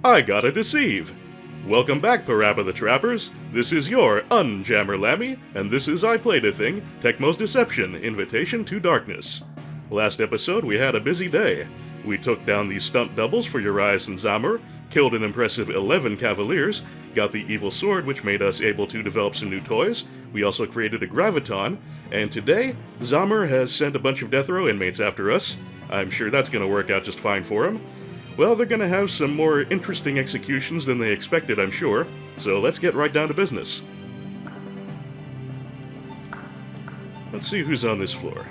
I gotta deceive! Welcome back, Parappa the Trappers. This is your Unjammer Lammy, and this is I Played a Thing, Tecmo's Deception, Invitation to Darkness. Last episode, we had a busy day. We took down the stunt doubles for Urias and Zamur, killed an impressive 11 Cavaliers, got the evil sword which made us able to develop some new toys, we also created a Graviton, and today, Zamur has sent a bunch of Death Row inmates after us. I'm sure that's gonna work out just fine for him. Well, they're gonna have some more interesting executions than they expected, I'm sure, so let's get right down to business. Let's see who's on this floor.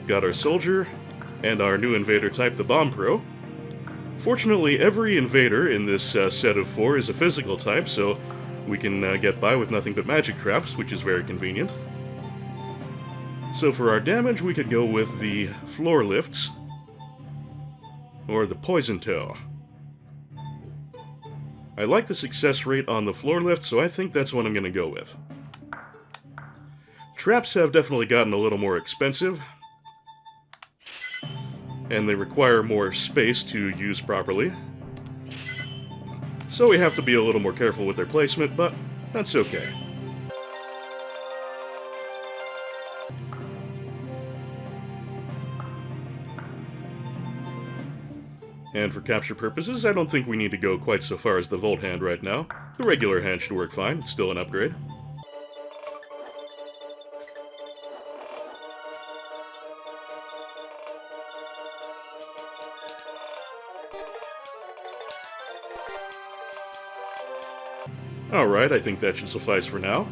Got our soldier, and our new invader type, the Bomb Pro. Fortunately, every invader in this set of 4 is a physical type, so we can get by with nothing but magic traps, which is very convenient. So for our damage, we could go with the floor lifts, or the poison toe. I like the success rate on the floor lift, so I think that's what I'm going to go with. Traps have definitely gotten a little more expensive, and they require more space to use properly. So we have to be a little more careful with their placement, but that's okay. And for capture purposes, I don't think we need to go quite so far as the Volt Hand right now. The regular hand should work fine, it's still an upgrade. Alright, I think that should suffice for now.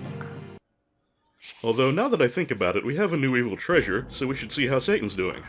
Although, now that I think about it, we have a new evil treasure, so we should see how Satan's doing.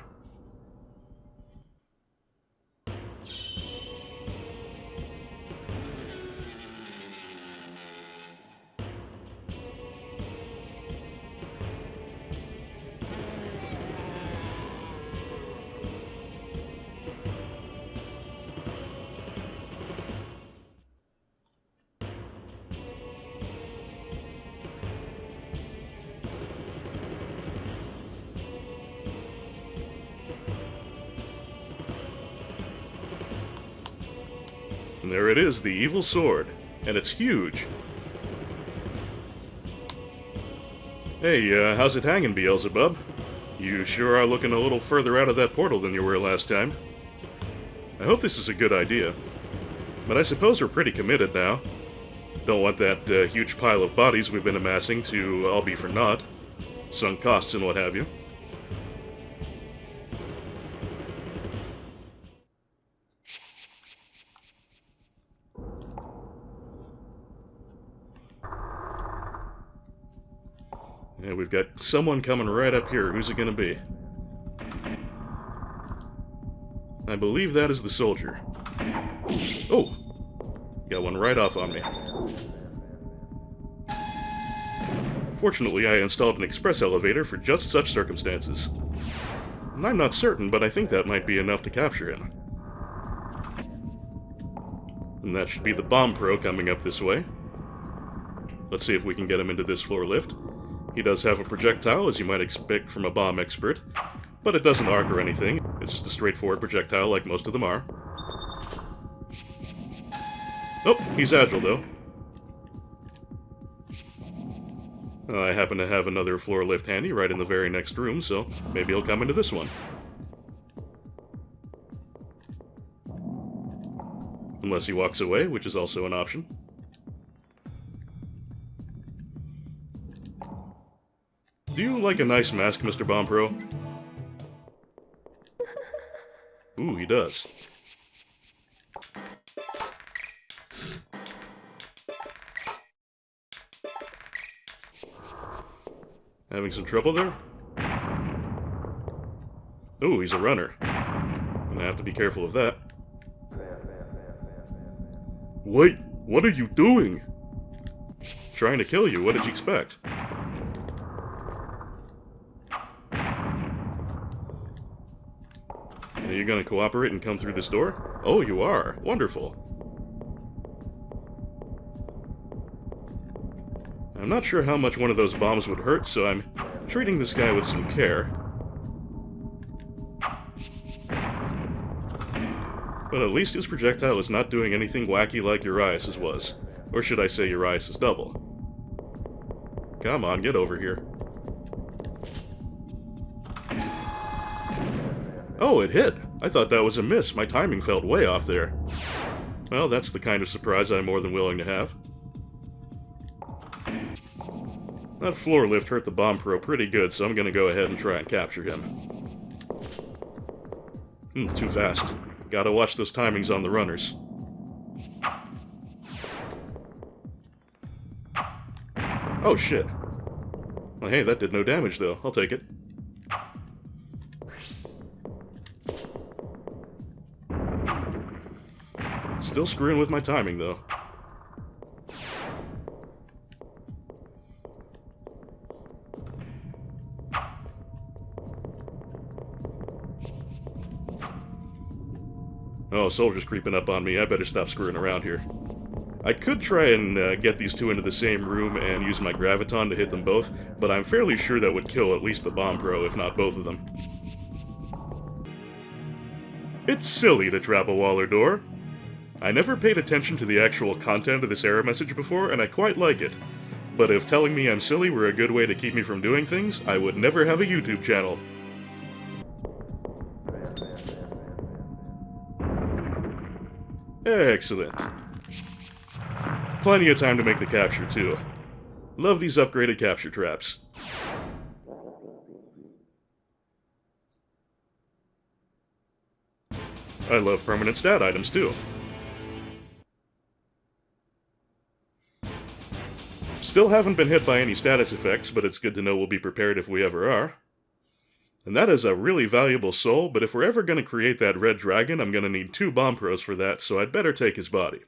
And there it is, the evil sword. And it's huge. Hey, how's it hanging, Beelzebub? You sure are looking a little further out of that portal than you were last time. I hope this is a good idea. But I suppose we're pretty committed now. Don't want that huge pile of bodies we've been amassing to all be for naught. Sunk costs and what have you. Yeah, we've got someone coming right up here. Who's it gonna be? I believe that is the soldier. Oh! Got one right off on me. Fortunately, I installed an express elevator for just such circumstances. And I'm not certain, but I think that might be enough to capture him. And that should be the Bomb Pro coming up this way. Let's see if we can get him into this floor lift. He does have a projectile, as you might expect from a bomb expert, but it doesn't arc or anything. It's just a straightforward projectile like most of them are. Oh, he's agile though. I happen to have another floor lift handy right in the very next room, so maybe he'll come into this one. Unless he walks away, which is also an option. Do you like a nice mask, Mr. Bomb Pro? Ooh, he does. Having some trouble there? Ooh, he's a runner. Gonna have to be careful of that. Wait, what are you doing? Trying to kill you, what did you expect? Are you gonna cooperate and come through this door? Oh, you are. Wonderful. I'm not sure how much one of those bombs would hurt, so I'm treating this guy with some care. But at least his projectile is not doing anything wacky like Urias's was. Or should I say Urias's double. Come on, get over here. Oh, it hit! I thought that was a miss. My timing felt way off there. Well, that's the kind of surprise I'm more than willing to have. That floor lift hurt the bomb pro pretty good, so I'm gonna go ahead and try and capture him. Too fast. Gotta watch those timings on the runners. Oh shit. Well, hey, that did no damage though. I'll take it. Still screwing with my timing though. Oh, soldiers creeping up on me. I better stop screwing around here. I could try and get these two into the same room and use my graviton to hit them both, but I'm fairly sure that would kill at least the bomb pro, if not both of them. It's silly to trap a wall or door. I never paid attention to the actual content of this error message before, and I quite like it. But if telling me I'm silly were a good way to keep me from doing things, I would never have a YouTube channel. Excellent. Plenty of time to make the capture, too. Love these upgraded capture traps. I love permanent stat items, too. Still haven't been hit by any status effects, but it's good to know we'll be prepared if we ever are. And that is a really valuable soul, but if we're ever going to create that red dragon, I'm going to need 2 bomb pros for that, so I'd better take his body.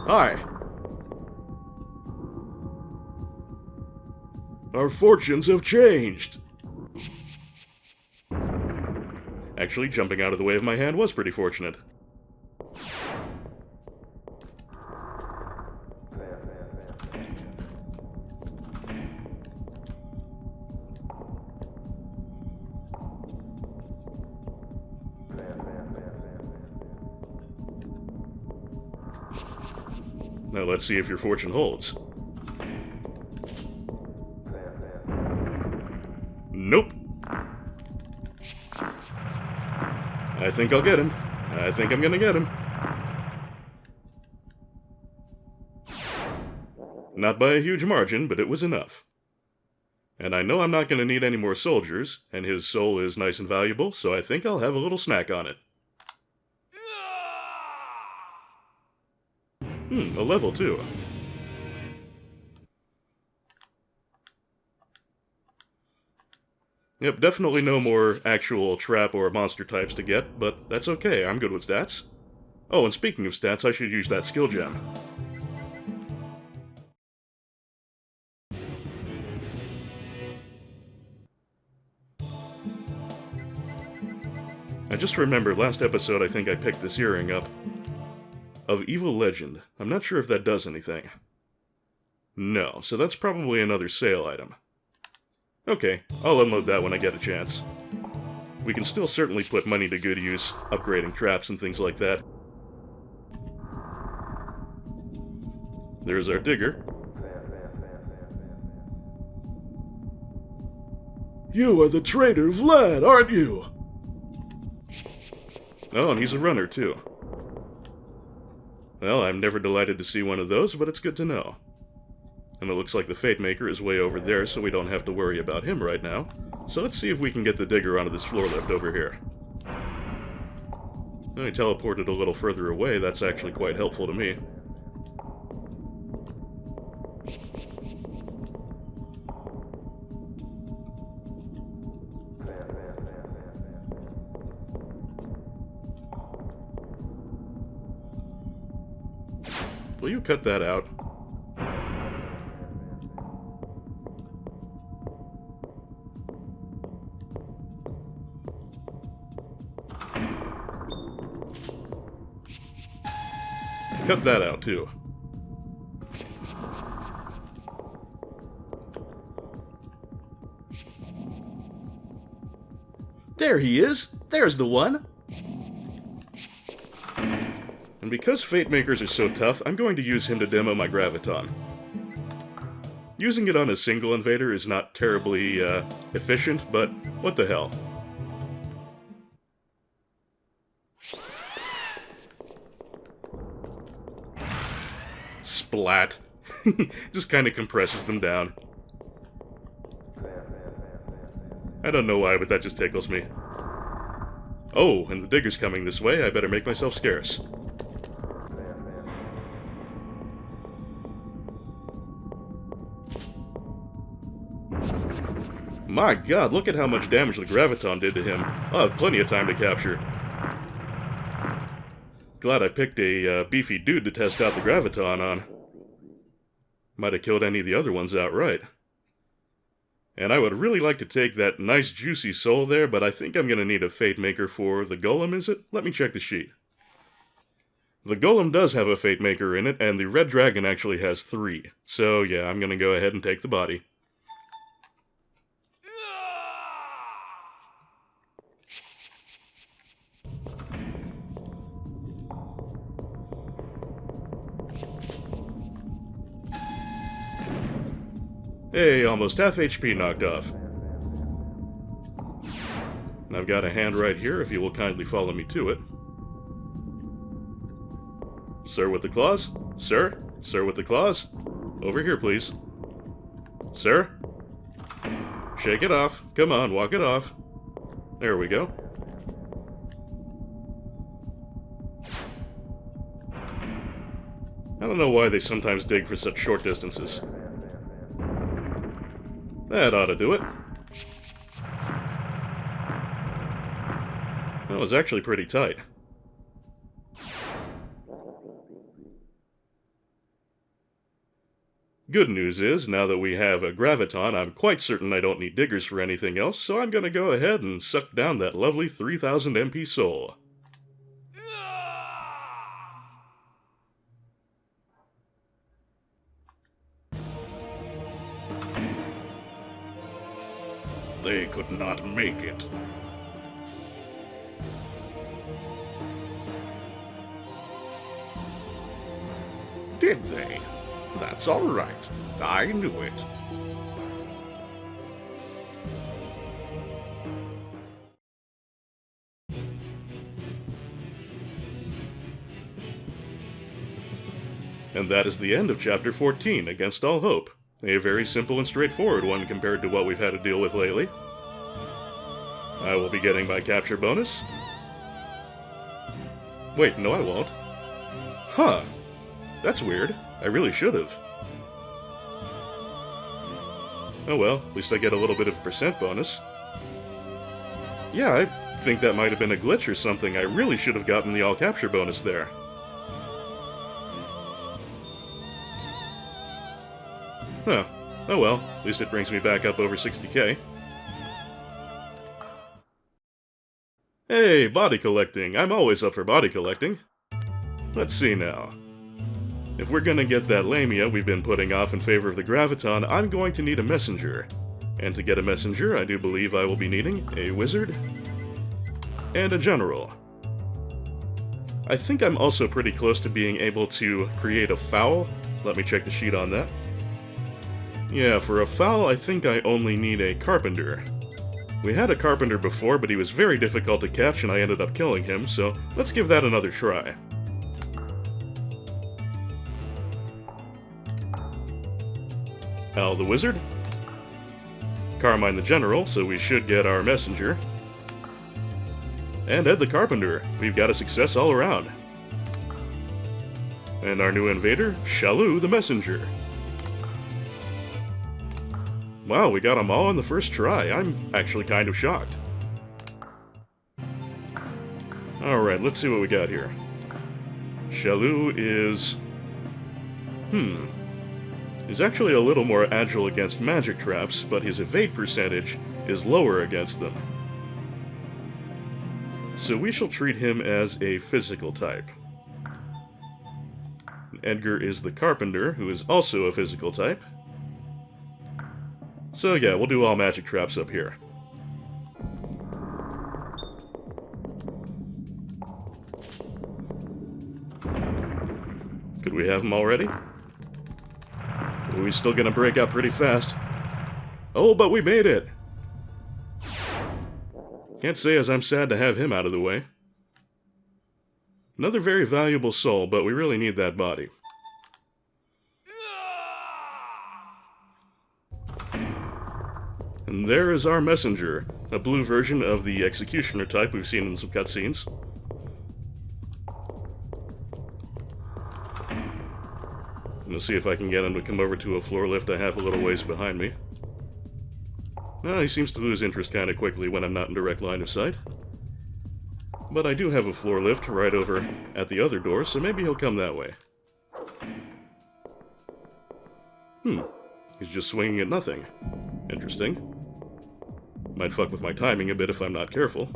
Hi. Our fortunes have changed. Actually, jumping out of the way of my hand was pretty fortunate. Now let's see if your fortune holds. Nope. I think I'll get him. I think I'm gonna get him. Not by a huge margin, but it was enough. And I know I'm not gonna need any more soldiers, and his soul is nice and valuable, so I think I'll have a little snack on it. A level 2. Yep, definitely no more actual trap or monster types to get, but that's okay, I'm good with stats. Oh, and speaking of stats, I should use that skill gem. I just remembered, last episode I think I picked this earring up. Of Evil Legend. I'm not sure if that does anything. No, so that's probably another sale item. Okay, I'll unload that when I get a chance. We can still certainly put money to good use, upgrading traps and things like that. There's our digger. You are the traitor Vlad, aren't you? Oh, and he's a runner, too. Well, I'm never delighted to see one of those, but it's good to know. And it looks like the Fate Maker is way over there, so we don't have to worry about him right now. So let's see if we can get the digger onto this floor lift over here. I teleported a little further away, that's actually quite helpful to me. Will you cut that out? Cut that out, too. There he is! There's the one! And because Fate Makers are so tough, I'm going to use him to demo my Graviton. Using it on a single invader is not terribly efficient, but what the hell. Splat. Just kind of compresses them down. I don't know why, but that just tickles me. Oh, and the digger's coming this way. I better make myself scarce. My god, look at how much damage the Graviton did to him. I'll have plenty of time to capture. Glad I picked a beefy dude to test out the Graviton on. Might have killed any of the other ones outright. And I would really like to take that nice juicy soul there, but I think I'm going to need a Fate Maker for the Golem, is it? Let me check the sheet. The Golem does have a Fate Maker in it, and the Red Dragon actually has 3. So yeah, I'm going to go ahead and take the body. Hey, almost half HP knocked off. And I've got a hand right here, if you will kindly follow me to it. Sir with the claws? Sir? Sir with the claws? Over here, please. Sir? Shake it off. Come on, walk it off. There we go. I don't know why they sometimes dig for such short distances. That ought to do it. That was actually pretty tight. Good news is, now that we have a Graviton, I'm quite certain I don't need diggers for anything else, so I'm gonna go ahead and suck down that lovely 3000 MP soul. They could not make it. Did they? That's all right. I knew it. And that is the end of Chapter 14, Against All Hope. A very simple and straightforward one compared to what we've had to deal with lately. I will be getting my capture bonus. Wait, no I won't. Huh. That's weird. I really should have. Oh well, at least I get a little bit of a percent bonus. Yeah, I think that might have been a glitch or something. I really should have gotten the all-capture bonus there. Huh. Oh well, at least it brings me back up over 60k. Hey, body collecting. I'm always up for body collecting. Let's see now. If we're gonna get that Lamia we've been putting off in favor of the Graviton, I'm going to need a messenger. And to get a messenger, I do believe I will be needing a wizard and a general. I think I'm also pretty close to being able to create a foul. Let me check the sheet on that. Yeah, for a foul, I think I only need a carpenter. We had a carpenter before, but he was very difficult to catch and I ended up killing him, so let's give that another try. Al the wizard. Carmine the general, so we should get our messenger. And Ed the carpenter. We've got a success all around. And our new invader, Shalou the messenger. Wow, we got them all in the first try. I'm actually kind of shocked. Alright, let's see what we got here. Shalou is... He's actually a little more agile against magic traps, but his evade percentage is lower against them. So we shall treat him as a physical type. Edgar is the carpenter, who is also a physical type. So yeah, we'll do all magic traps up here. Could we have him already? Ooh, he's still gonna break out pretty fast. Oh, but we made it! Can't say as I'm sad to have him out of the way. Another very valuable soul, but we really need that body. And there is our messenger, a blue version of the executioner type we've seen in some cutscenes. I'm gonna see if I can get him to come over to a floor lift I have a little ways behind me. Well, he seems to lose interest kind of quickly when I'm not in direct line of sight. But I do have a floor lift right over at the other door, so maybe he'll come that way. He's just swinging at nothing. Interesting. Might fuck with my timing a bit if I'm not careful.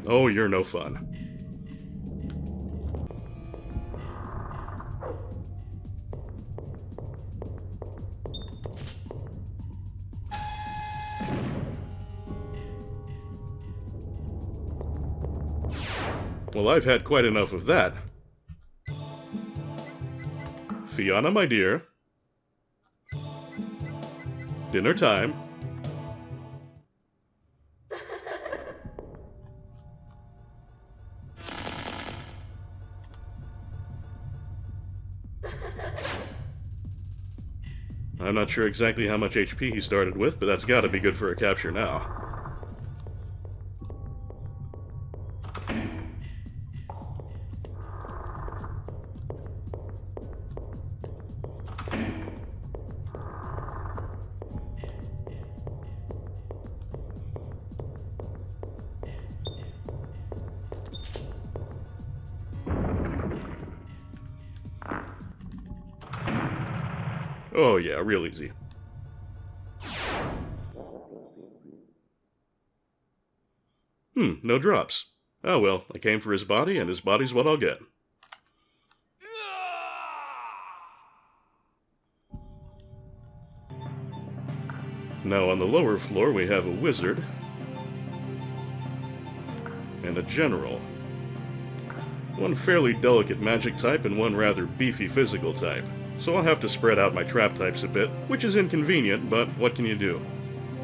Oh, you're no fun. Well, I've had quite enough of that. Fiona, my dear. Dinner time. I'm not sure exactly how much HP he started with, but that's gotta be good for a capture now. Oh yeah, real easy. No drops. Oh well, I came for his body, and his body's what I'll get. Now on the lower floor we have a wizard and a general. One fairly delicate magic type and one rather beefy physical type. So I'll have to spread out my trap types a bit, which is inconvenient, but what can you do?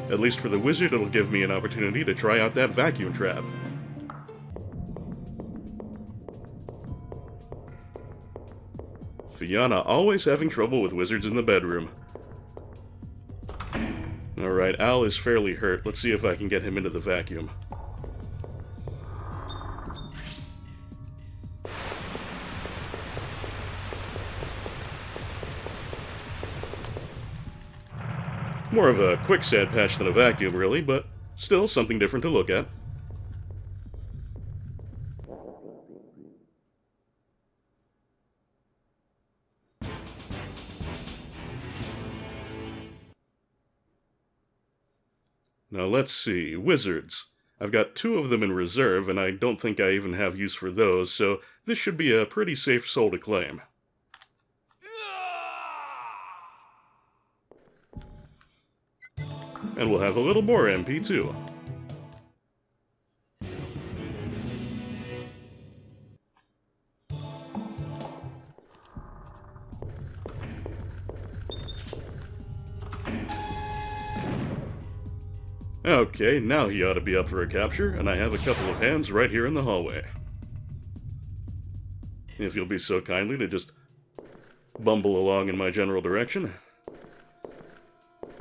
At least for the wizard, it'll give me an opportunity to try out that vacuum trap. Fiona always having trouble with wizards in the bedroom. Alright, Al is fairly hurt. Let's see if I can get him into the vacuum. More of a quicksand patch than a vacuum, really, but still something different to look at. Now let's see, wizards. I've got 2 of them in reserve, and I don't think I even have use for those, so this should be a pretty safe soul to claim. And we'll have a little more MP, too. Okay, now he ought to be up for a capture, and I have a couple of hands right here in the hallway. If you'll be so kindly to just bumble along in my general direction.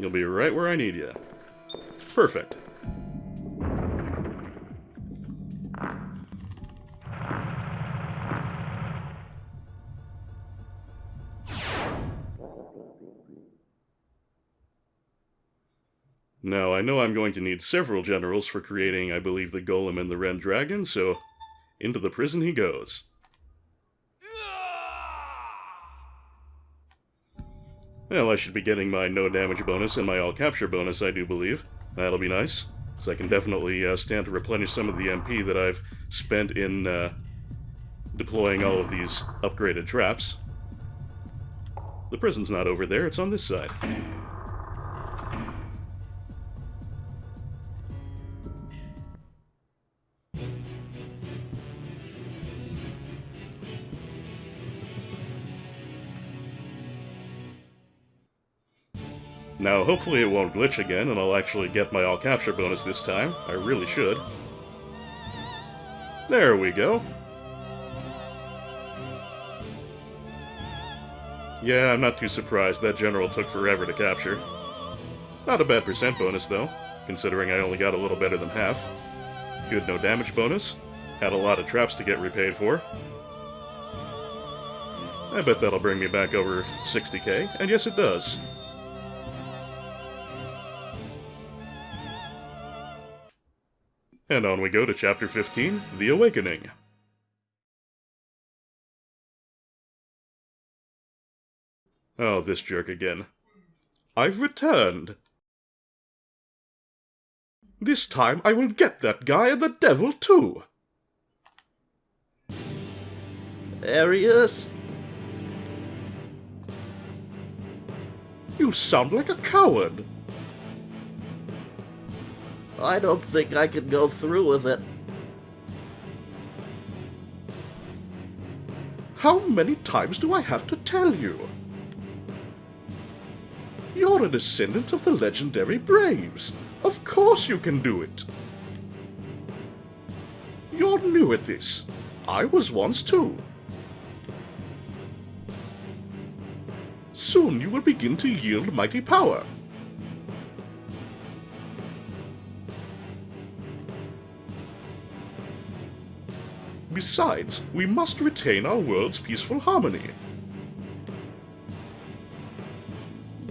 You'll be right where I need you. Perfect. Now, I know I'm going to need several generals for creating, I believe, the Golem and the Red Dragon, so into the prison he goes. Well, I should be getting my no damage bonus and my all capture bonus, I do believe. That'll be nice, because I can definitely stand to replenish some of the MP that I've spent in deploying all of these upgraded traps. The prison's not over there, it's on this side. Now, hopefully it won't glitch again, and I'll actually get my all-capture bonus this time. I really should. There we go. Yeah, I'm not too surprised. That general took forever to capture. Not a bad percent bonus, though, considering I only got a little better than half. Good no damage bonus. Had a lot of traps to get repaid for. I bet that'll bring me back over 60k, and yes it does. And on we go to Chapter 15, The Awakening. Oh, this jerk again. I've returned. This time I will get that guy and the devil too. Arius? You sound like a coward. I don't think I can go through with it. How many times do I have to tell you? You're a descendant of the legendary Braves. Of course you can do it. You're new at this. I was once too. Soon you will begin to yield mighty power. Besides, we must retain our world's peaceful harmony.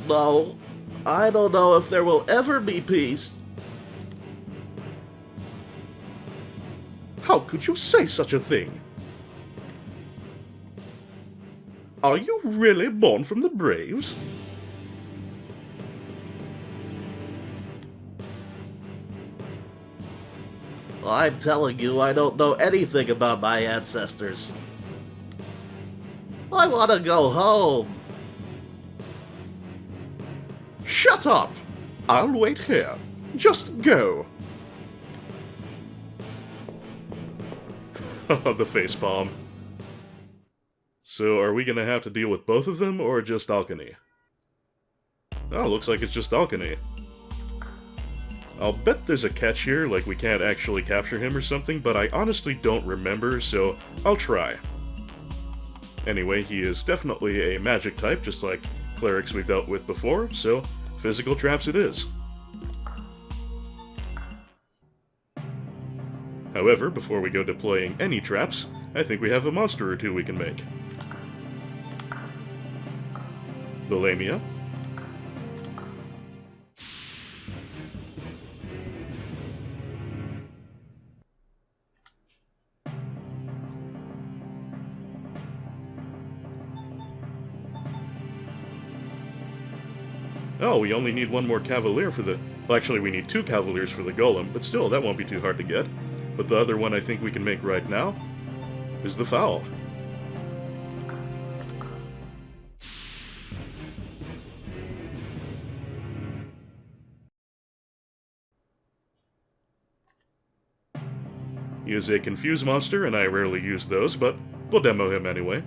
No, I don't know if there will ever be peace. How could you say such a thing? Are you really born from the Braves? I'm telling you, I don't know anything about my ancestors. I want to go home. Shut up! I'll wait here. Just go. The facepalm. So, are we gonna have to deal with both of them, or just Alchemy? Oh, looks like it's just Alchemy. I'll bet there's a catch here, like we can't actually capture him or something, but I honestly don't remember, so I'll try. Anyway, he is definitely a magic type, just like clerics we've dealt with before, so physical traps it is. However, before we go deploying any traps, I think we have a monster or two we can make. The Lamia. Oh, we only need one more Cavalier for the... Well, actually, we need 2 Cavaliers for the Golem, but still, that won't be too hard to get. But the other one I think we can make right now is the Fowl. He is a confused monster, and I rarely use those, but we'll demo him anyway.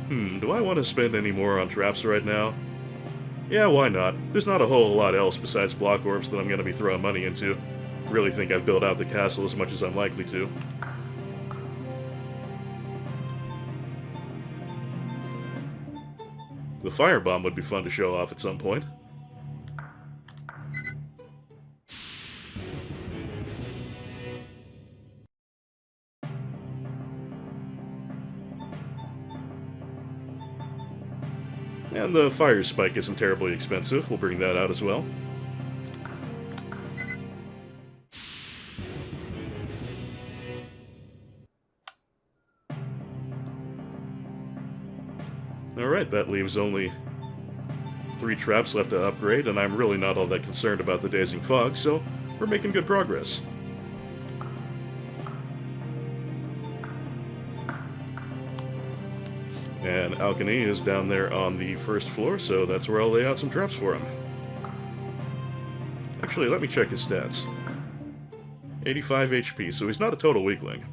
Do I want to spend any more on traps right now? Yeah, why not? There's not a whole lot else besides block orbs that I'm going to be throwing money into. Really think I've built out the castle as much as I'm likely to. The firebomb would be fun to show off at some point. And the fire spike isn't terribly expensive. We'll bring that out as well. Alright, that leaves only 3 traps left to upgrade, and I'm really not all that concerned about the Dazing Fog, so we're making good progress. And Alchemy is down there on the first floor, so that's where I'll lay out some traps for him. Actually, let me check his stats. 85 HP, so he's not a total weakling.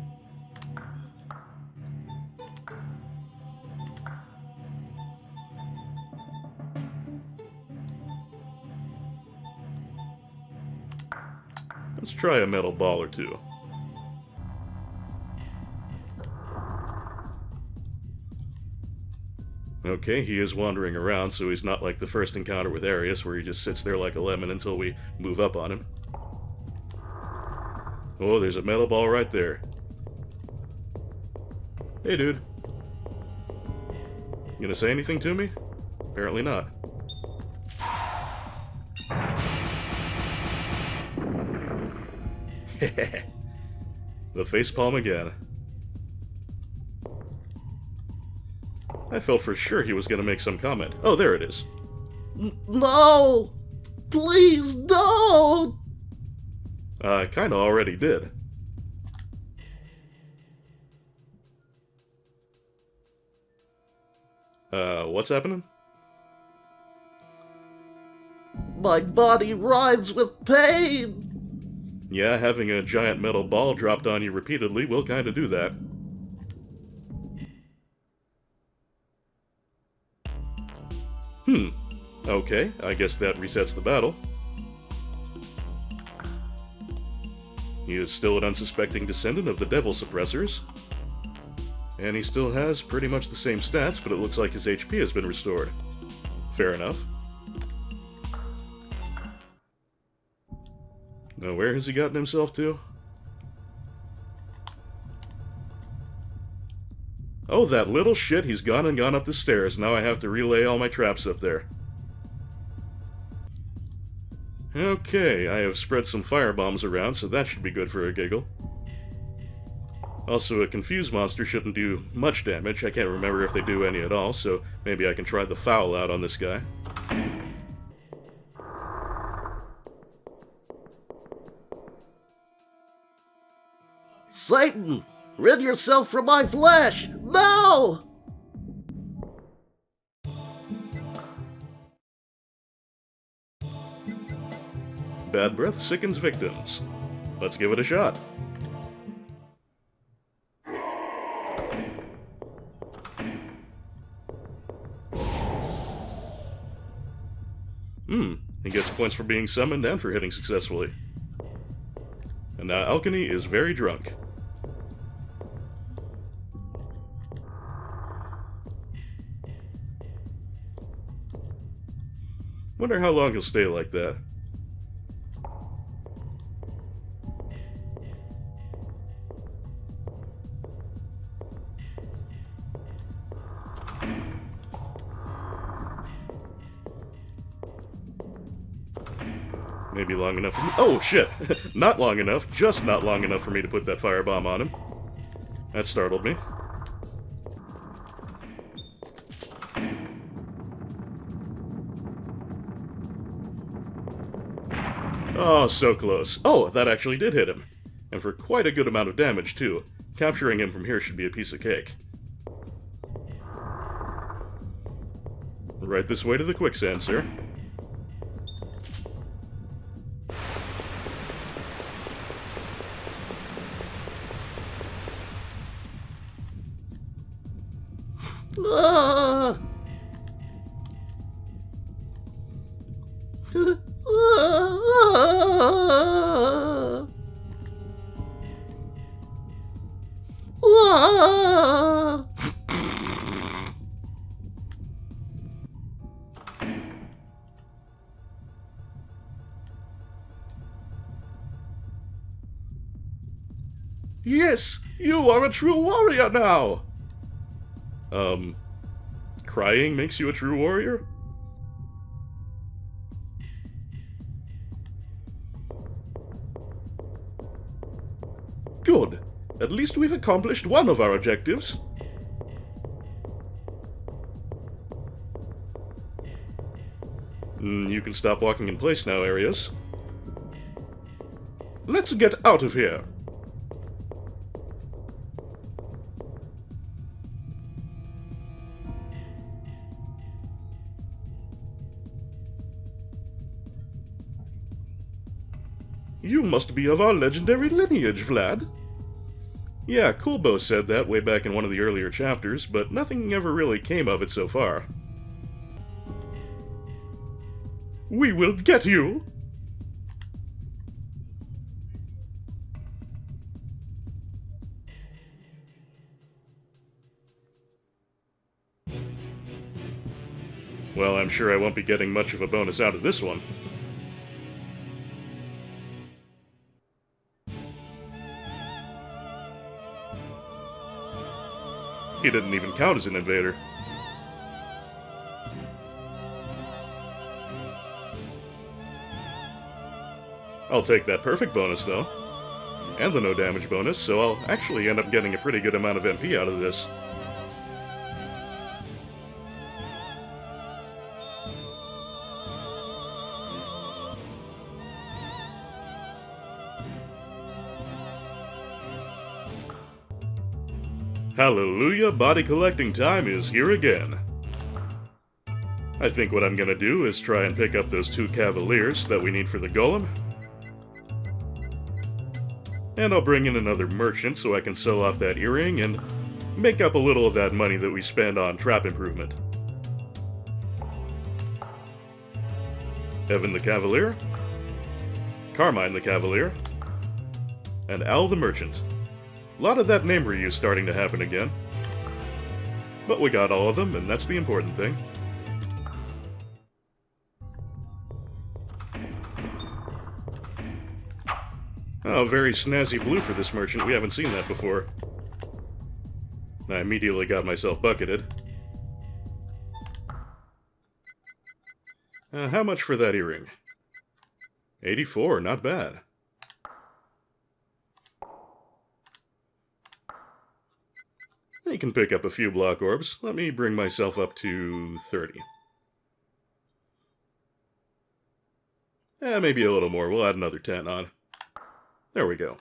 Let's try a metal ball or two. Okay, he is wandering around, so he's not like the first encounter with Arius, where he just sits there like a lemon until we move up on him. Oh, there's a metal ball right there. Hey, dude. You gonna say anything to me? Apparently not. The facepalm again. I felt for sure he was going to make some comment. Oh, there it is. No! Please don't! I kinda already did. What's happening? My body writhes with pain! Yeah, having a giant metal ball dropped on you repeatedly will kinda do that. Okay, I guess that resets the battle. He is still an unsuspecting descendant of the Devil Suppressors. And he still has pretty much the same stats, but it looks like his HP has been restored. Fair enough. Now, where has he gotten himself to? Oh, that little shit, he's gone up the stairs. Now I have to relay all my traps up there. Okay, I have spread some firebombs around, so that should be good for a giggle. Also, a confused monster shouldn't do much damage. I can't remember if they do any at all, so maybe I can try the foul out on this guy. Satan! Rid yourself from my flesh! No! Bad breath sickens victims. Let's give it a shot. He gets points for being summoned and for hitting successfully. And now Alchemy is very drunk. Wonder how long he'll stay like that. Maybe long enough for me. Oh, shit! Not long enough. Just not long enough for me to put that firebomb on him. That startled me. Oh, so close. Oh, that actually did hit him. And for quite a good amount of damage, too. Capturing him from here should be a piece of cake. Right this way to the quicksand, sir. Ah! Yes, you are a true warrior now! Crying makes you a true warrior? Good. At least we've accomplished one of our objectives. You can stop walking in place now, Arius. Let's get out of here. You must be of our legendary lineage, Vlad. Yeah, Kulbo said that way back in one of the earlier chapters, but nothing ever really came of it so far. We will get you! Well, I'm sure I won't be getting much of a bonus out of this one. He didn't even count as an invader. I'll take that perfect bonus, though. And the no damage bonus, so I'll actually end up getting a pretty good amount of MP out of this. Hallelujah, body collecting time is here again. I think what I'm gonna do is try and pick up those 2 cavaliers that we need for the golem. And I'll bring in another merchant so I can sell off that earring and make up a little of that money that we spend on trap improvement. Evan the Cavalier, Carmine the Cavalier, and Al the Merchant. A lot of that name reuse starting to happen again. But we got all of them, and that's the important thing. Oh, very snazzy blue for this merchant. We haven't seen that before. I immediately got myself bucketed. How much for that earring? 84, not bad. You can pick up a few block orbs. Let me bring myself up to 30. Maybe a little more. We'll add another 10 on. There we go.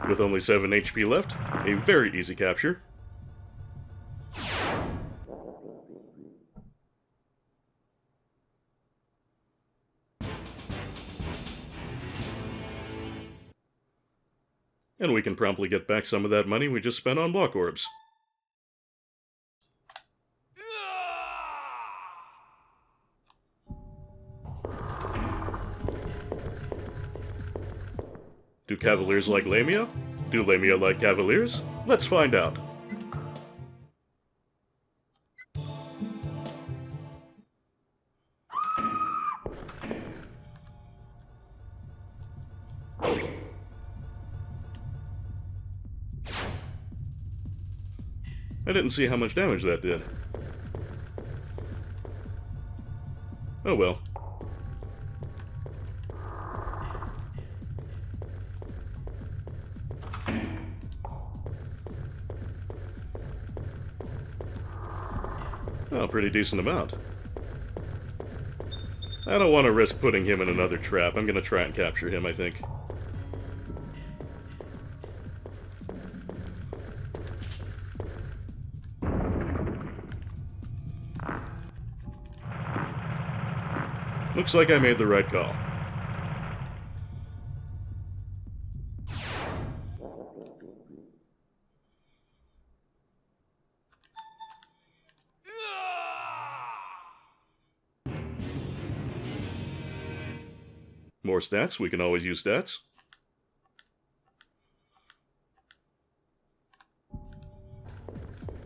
With only 7 HP left, a very easy capture. And we can promptly get back some of that money we just spent on block orbs. Do Cavaliers like Lamia? Do Lamia like Cavaliers? Let's find out. I didn't see how much damage that did. Oh well. Oh, pretty decent amount. I don't want to risk putting him in another trap. I'm going to try and capture him, I think. Looks like I made the right call. More stats, we can always use stats.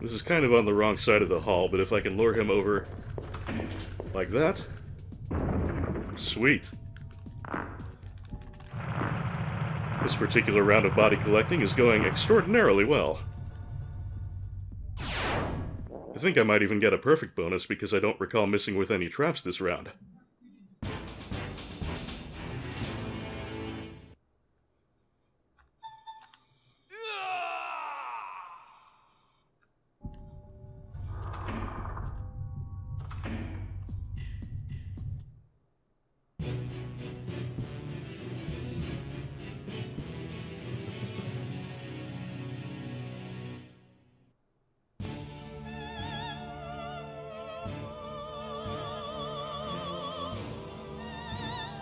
This is kind of on the wrong side of the hall, but if I can lure him over like that... Sweet. This particular round of body collecting is going extraordinarily well. I think I might even get a perfect bonus because I don't recall missing with any traps this round.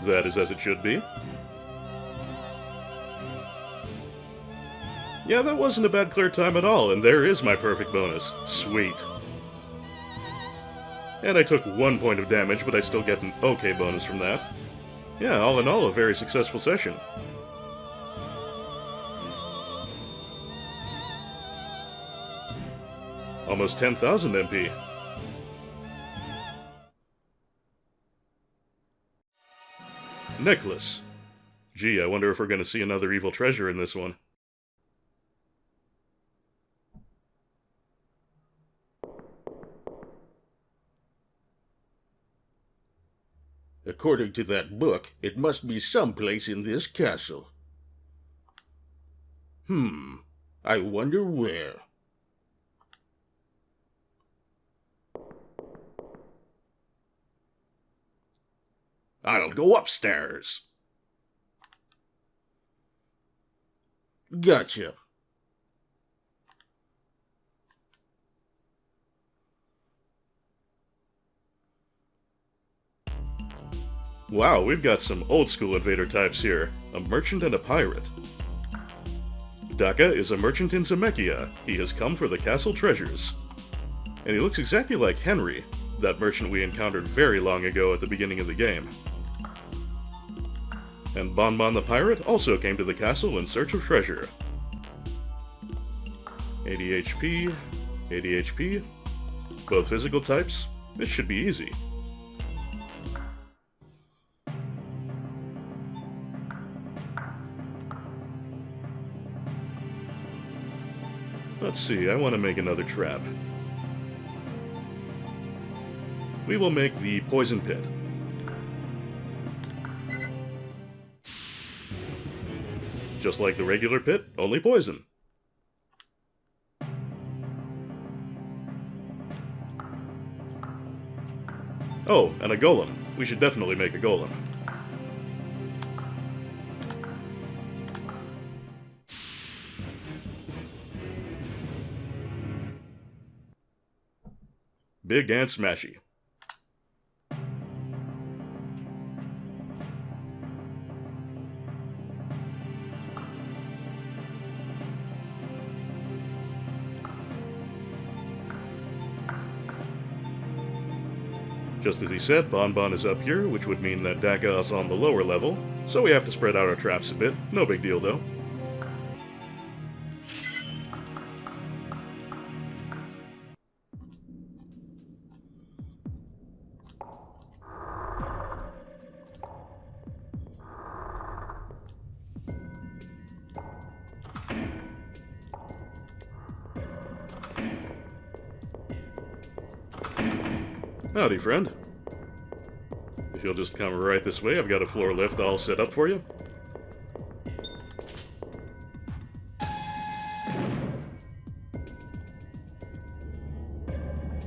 That is as it should be. Yeah, that wasn't a bad clear time at all, and there is my perfect bonus. Sweet. And I took 1 point of damage, but I still get an okay bonus from that. Yeah, all in all, a very successful session. Almost 10,000 MP. Necklace. Gee, I wonder if we're going to see another evil treasure in this one. According to that book, it must be someplace in this castle. I wonder where. I'll go upstairs. Gotcha. Wow, we've got some old-school invader types here. A merchant and a pirate. Daka is a merchant in Zemeckia. He has come for the castle treasures. And he looks exactly like Henry, that merchant we encountered very long ago at the beginning of the game. And Bonbon the pirate also came to the castle in search of treasure. 80 HP, 80 HP, both physical types. This should be easy. Let's see, I want to make another trap. We will make the poison pit. Just like the regular pit, only poison. Oh, and a golem. We should definitely make a golem. Big and smashy. Just as he said, Bonbon is up here, which would mean that Daka is on the lower level, so we have to spread out our traps a bit. No big deal, though. Howdy, friend. If you'll just come right this way, I've got a floor lift all set up for you.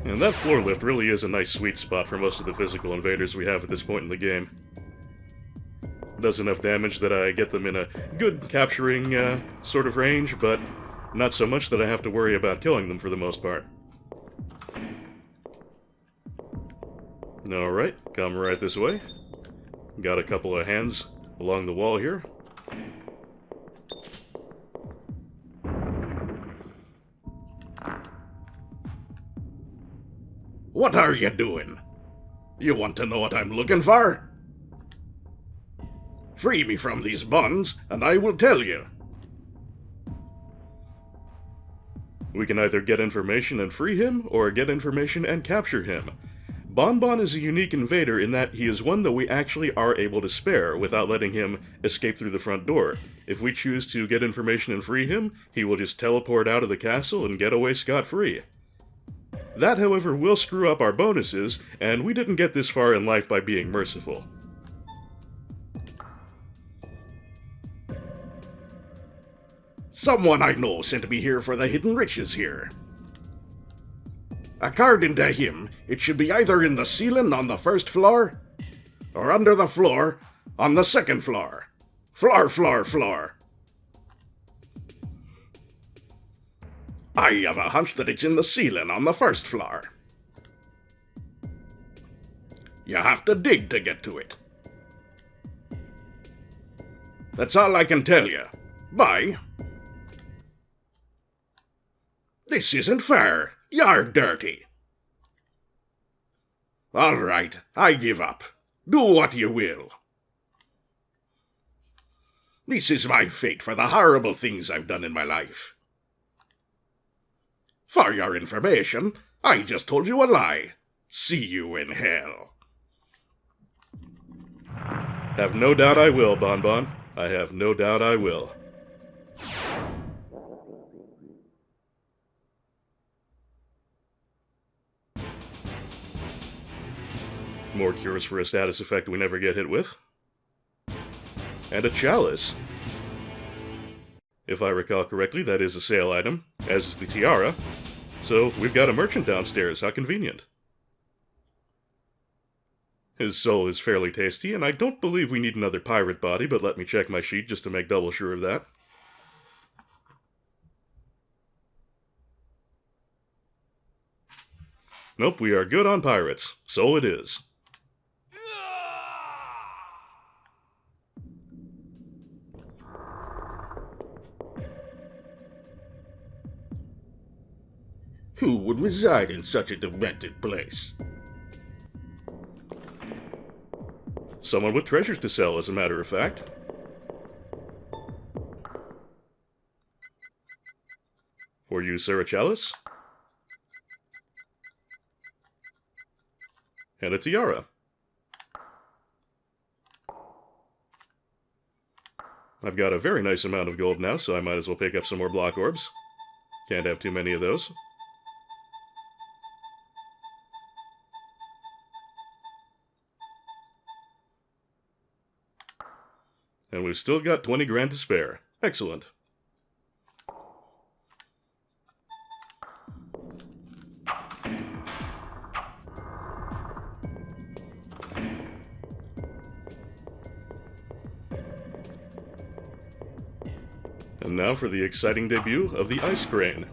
And that floor lift really is a nice sweet spot for most of the physical invaders we have at this point in the game. Does enough damage that I get them in a good capturing sort of range, but not so much that I have to worry about killing them for the most part. Alright, come right this way. Got a couple of hands along the wall here. What are you doing? You want to know what I'm looking for? Free me from these bonds, and I will tell you. We can either get information and free him, or get information and capture him. Bonbon is a unique invader in that he is one that we actually are able to spare without letting him escape through the front door. If we choose to get information and free him, he will just teleport out of the castle and get away scot-free. That, however, will screw up our bonuses, and we didn't get this far in life by being merciful. Someone I know sent me here for the hidden riches here. According to him, it should be either in the ceiling on the first floor, or under the floor on the second floor. Floor. I have a hunch that it's in the ceiling on the first floor. You have to dig to get to it. That's all I can tell you. Bye. This isn't fair. You're dirty. All right, I give up. Do what you will. This is my fate for the horrible things I've done in my life. For your information, I just told you a lie. See you in hell. Have no doubt I will, Bonbon. I have no doubt I will. More cures for a status effect we never get hit with. And a chalice. If I recall correctly, that is a sale item, as is the tiara. So we've got a merchant downstairs, how convenient. His soul is fairly tasty, and I don't believe we need another pirate body, but let me check my sheet just to make double sure of that. Nope, we are good on pirates. So it is. Who would reside in such a demented place? Someone with treasures to sell, as a matter of fact. For you, sir, a chalice. And a tiara. I've got a very nice amount of gold now, so I might as well pick up some more block orbs. Can't have too many of those. And we've still got 20 grand to spare. Excellent. And now for the exciting debut of the Ice Crane.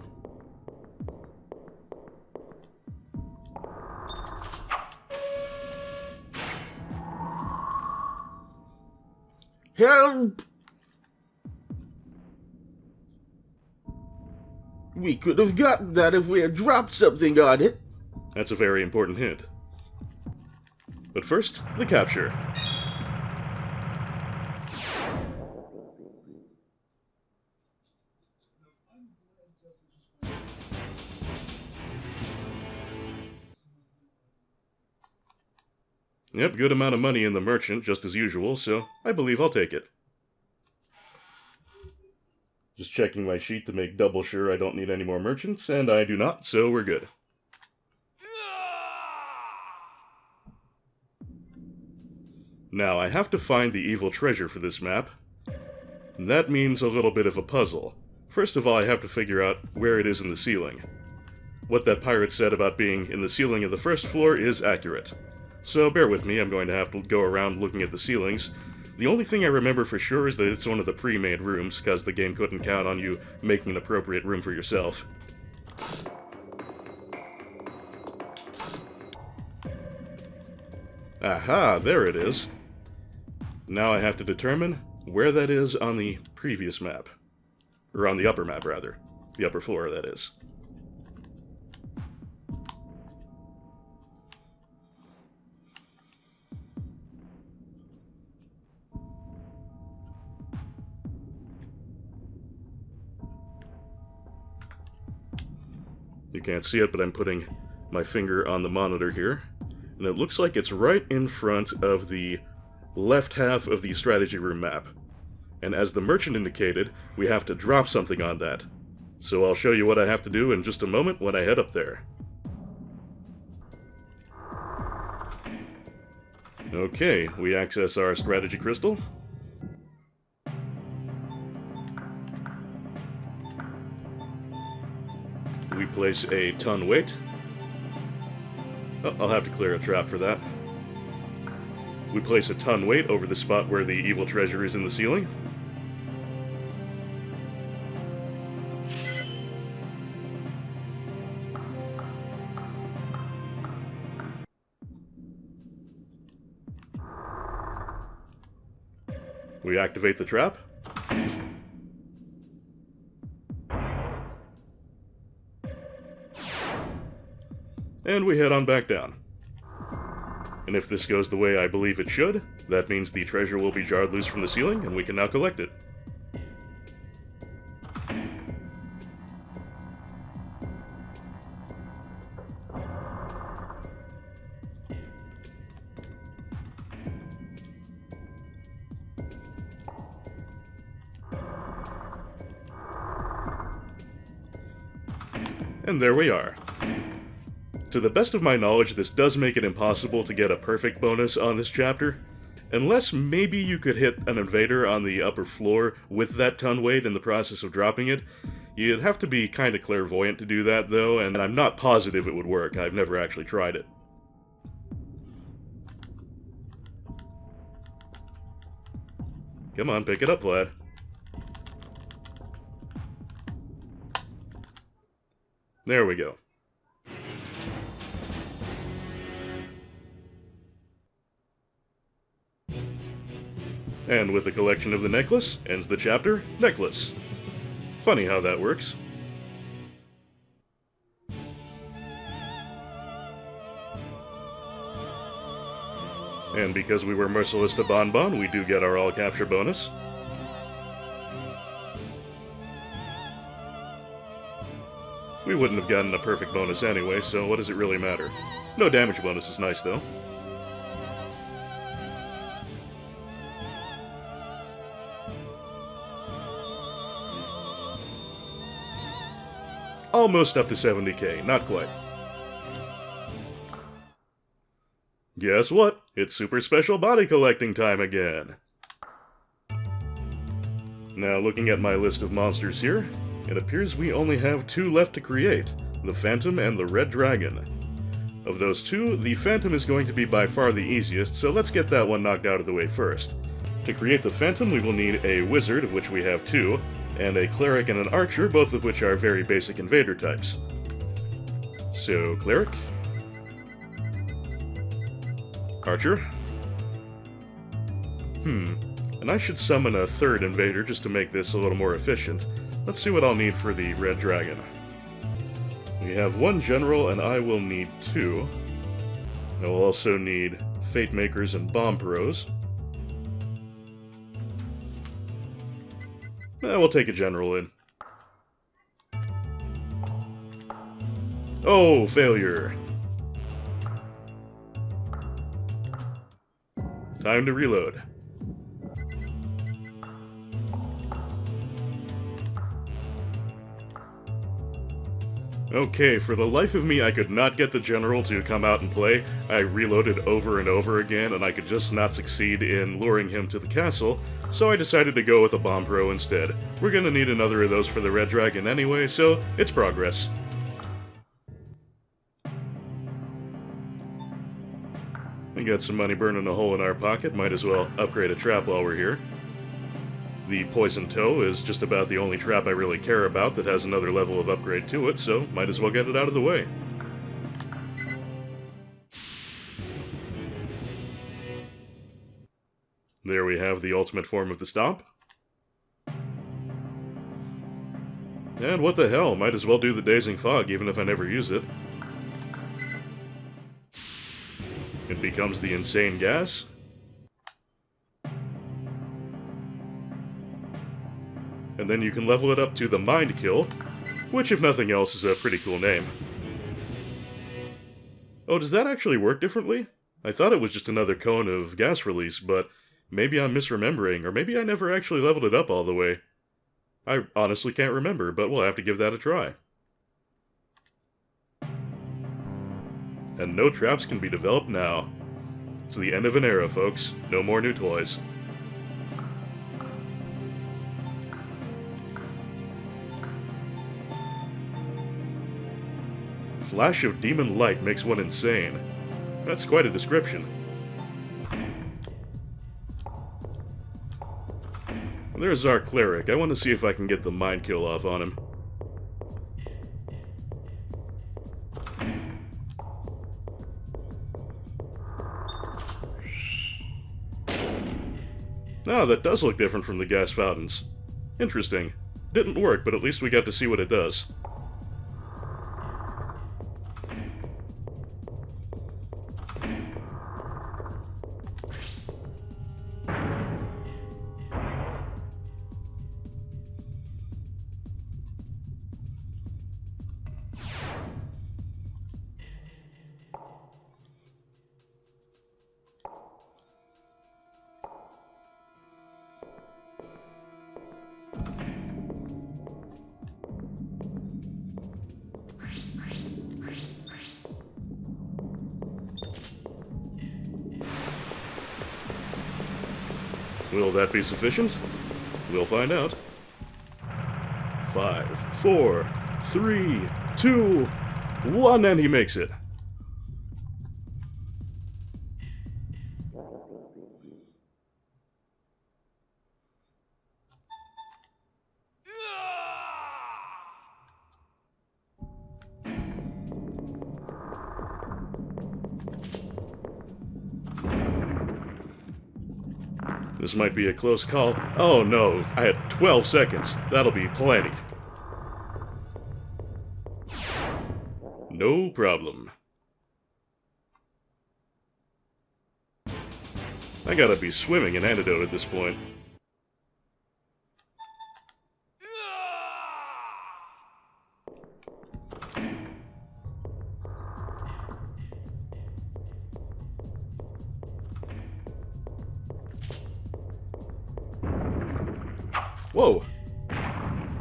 Help! We could have gotten that if we had dropped something on it. That's a very important hint. But first, the capture. Yep, good amount of money in the merchant, just as usual, so I believe I'll take it. Just checking my sheet to make double sure I don't need any more merchants, and I do not, so we're good. Now, I have to find the evil treasure for this map, and that means a little bit of a puzzle. First of all, I have to figure out where it is in the ceiling. What that pirate said about being in the ceiling of the first floor is accurate. So bear with me, I'm going to have to go around looking at the ceilings. The only thing I remember for sure is that it's one of the pre-made rooms, because the game couldn't count on you making an appropriate room for yourself. Aha, there it is. Now I have to determine where that is on the previous map. Or on the upper map, rather. The upper floor, that is. You can't see it, but I'm putting my finger on the monitor here. And it looks like it's right in front of the left half of the strategy room map. And as the merchant indicated, we have to drop something on that. So I'll show you what I have to do in just a moment when I head up there. Okay, we access our strategy crystal. We place a ton weight. Oh, I'll have to clear a trap for that. We place a ton weight over the spot where the evil treasure is in the ceiling. We activate the trap. And we head on back down. And if this goes the way I believe it should, that means the treasure will be jarred loose from the ceiling, and we can now collect it. And there we are. To the best of my knowledge, this does make it impossible to get a perfect bonus on this chapter. Unless maybe you could hit an invader on the upper floor with that ton weight in the process of dropping it. You'd have to be kinda clairvoyant to do that, though, and I'm not positive it would work. I've never actually tried it. Come on, pick it up, Vlad. There we go. And with the collection of the necklace, ends the chapter, Necklace. Funny how that works. And because we were merciless to Bonbon, we do get our all-capture bonus. We wouldn't have gotten a perfect bonus anyway, so what does it really matter? No damage bonus is nice, though. Almost up to 70k, not quite. Guess what? It's super special body collecting time again. Now, looking at my list of monsters here, it appears we only have 2 left to create, the Phantom and the Red Dragon. Of those 2, the Phantom is going to be by far the easiest, so let's get that one knocked out of the way first. To create the Phantom, we will need a Wizard, of which we have 2, and a Cleric and an Archer, both of which are very basic invader types. So, Cleric. Archer. And I should summon a 3rd invader just to make this a little more efficient. Let's see what I'll need for the Red Dragon. We have 1 General, and I will need 2. I will also need Fate Makers and Bomb Pros. We'll take a General in. Oh, failure. Time to reload. Okay, for the life of me, I could not get the General to come out and play. I reloaded over and over again, and I could just not succeed in luring him to the castle, so I decided to go with a Bomb Pro instead. We're gonna need another of those for the Red Dragon anyway, so it's progress. We got some money burning a hole in our pocket, might as well upgrade a trap while we're here. The Poison Toe is just about the only trap I really care about that has another level of upgrade to it, so might as well get it out of the way. There we have the ultimate form of the Stomp. And what the hell, might as well do the Dazing Fog even if I never use it. It becomes the Insane Gas. And then you can level it up to the Mind Kill, which if nothing else is a pretty cool name. Oh, does that actually work differently? I thought it was just another cone of gas release, but maybe I'm misremembering, or maybe I never actually leveled it up all the way. I honestly can't remember, but we'll have to give that a try. And no traps can be developed now. It's the end of an era, folks. No more new toys. Flash of demon light makes one insane. That's quite a description. There's our Cleric. I want to see if I can get the Mind Kill off on him. Ah, that does look different from the gas fountains. Interesting. Didn't work, but at least we got to see what it does. Will that be sufficient? We'll find out. 5, 4, 3, 2, 1, and he makes it. This might be a close call. Oh no, I had 12 seconds. That'll be plenty. No problem. I gotta be swimming in antidote at this point. Whoa!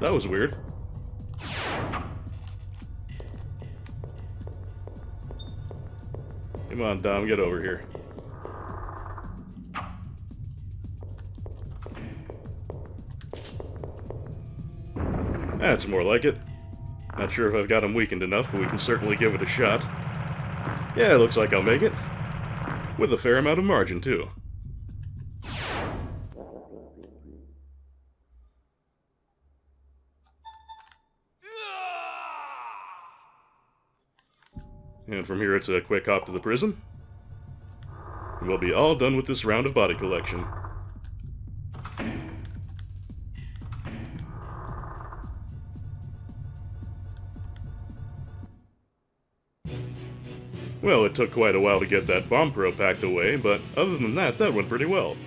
That was weird. Come on, Dom, get over here. That's more like it. Not sure if I've got him weakened enough, but we can certainly give it a shot. Yeah, looks like I'll make it. With a fair amount of margin, too. And from here it's a quick hop to the prison. And we'll be all done with this round of body collection. Well, it took quite a while to get that bomb probe packed away, but other than that, that went pretty well.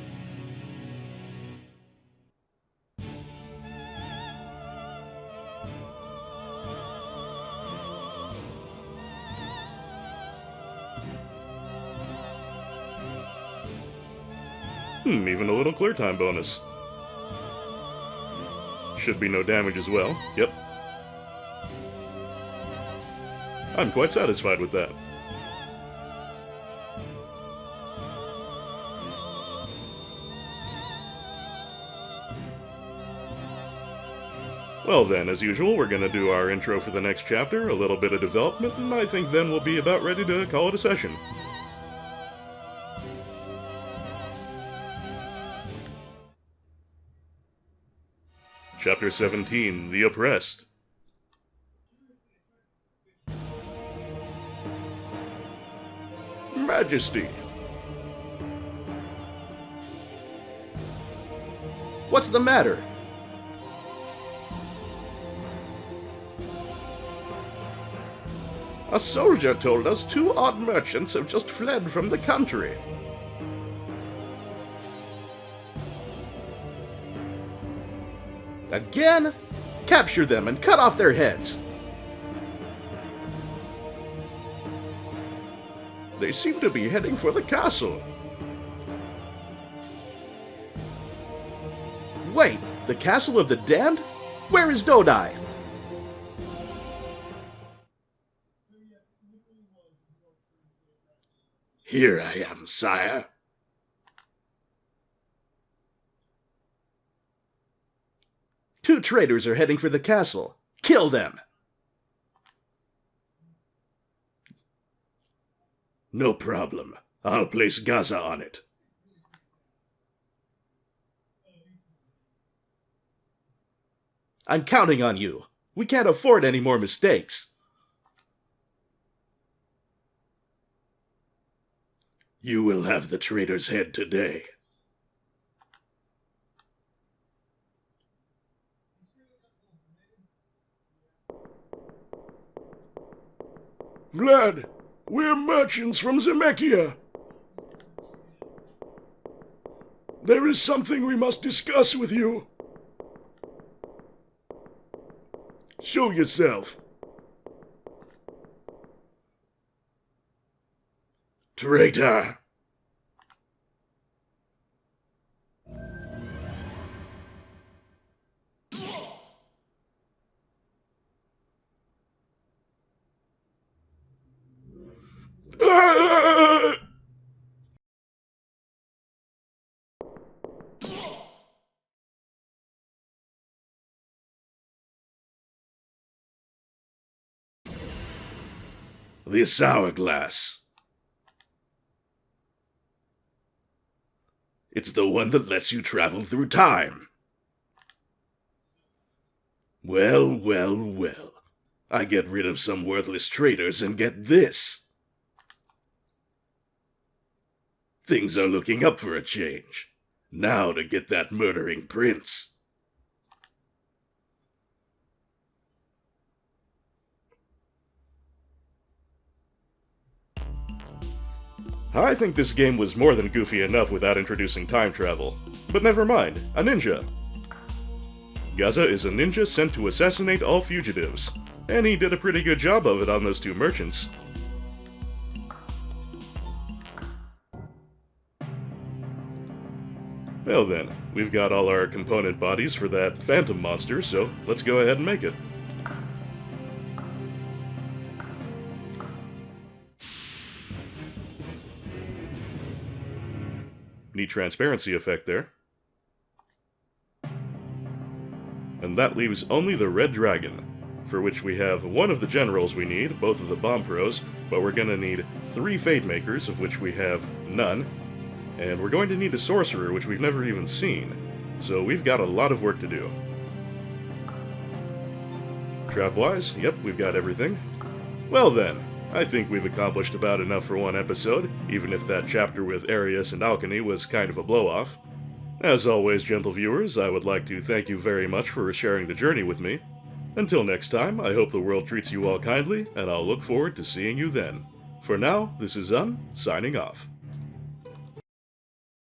Even a little clear time bonus. Should be no damage as well. Yep. I'm quite satisfied with that. Well then, as usual, we're gonna do our intro for the next chapter, a little bit of development, and I think then we'll be about ready to call it a session. Chapter 17, The Oppressed. Majesty. What's the matter? A soldier told us 2 odd merchants have just fled from the country. Again? Capture them and cut off their heads. They seem to be heading for the castle. Wait, the Castle of the Damned? Where is Dodai? Here I am, sire. Two traitors are heading for the castle. Kill them! No problem. I'll place Gaza on it. I'm counting on you. We can't afford any more mistakes. You will have the traitor's head today. Vlad, we're merchants from Zemekia. There is something we must discuss with you. Show yourself. Traitor! This hourglass. It's the one that lets you travel through time. Well, well, well. I get rid of some worthless traitors and get this. Things are looking up for a change. Now to get that murdering prince. I think this game was more than goofy enough without introducing time travel. But never mind, a ninja. Gaza is a ninja sent to assassinate all fugitives, and he did a pretty good job of it on those two merchants. Well then, we've got all our component bodies for that phantom monster, so let's go ahead and make it. Neat transparency effect there. And that leaves only the red dragon, for which we have one of the generals we need, both of the bomb pros, but we're going to need 3 fate makers, of which we have none, and we're going to need a sorcerer, which we've never even seen, so we've got a lot of work to do. Trap-wise, yep, we've got everything. Well then, I think we've accomplished about enough for one episode, even if that chapter with Arius and Alchemy was kind of a blow-off. As always, gentle viewers, I would like to thank you very much for sharing the journey with me. Until next time, I hope the world treats you all kindly, and I'll look forward to seeing you then. For now, this is signing off.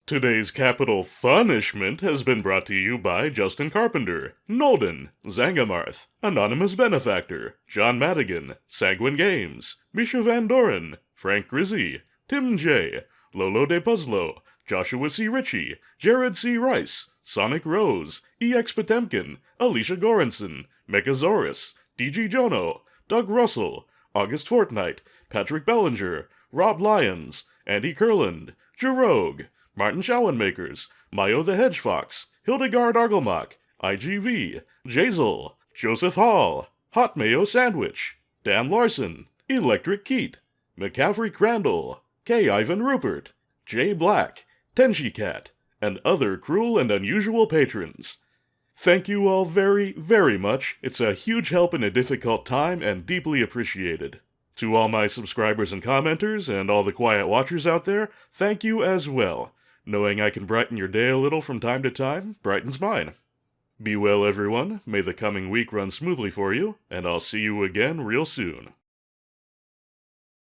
Today's capital punishment has been brought to you by Justin Carpenter, Nolden, Zangamarth, Anonymous Benefactor, John Madigan, Sanguine Games, Misha Van Doren, Frank Grizzy, Tim J., Lolo De Puzzlo, Joshua C. Ritchie, Jared C. Rice, Sonic Rose, EX Potemkin, Alicia Goranson, Mechasaurus, DG Jono, Doug Russell, August Fortnite, Patrick Bellinger, Rob Lyons, Andy Kurland, Jerogue, Martin Schowenmakers, Mayo the Hedgefox, Hildegard Argelmach, IGV, Jazel, Joseph Hall, Hot Mayo Sandwich, Dan Larson, Electric Keat, McCaffrey Crandall, K. Ivan Rupert, J. Black, Tenshi Cat, and other cruel and unusual patrons. Thank you all very, very much. It's a huge help in a difficult time and deeply appreciated. To all my subscribers and commenters, and all the quiet watchers out there, thank you as well. Knowing I can brighten your day a little from time to time brightens mine. Be well, everyone. May the coming week run smoothly for you, and I'll see you again real soon.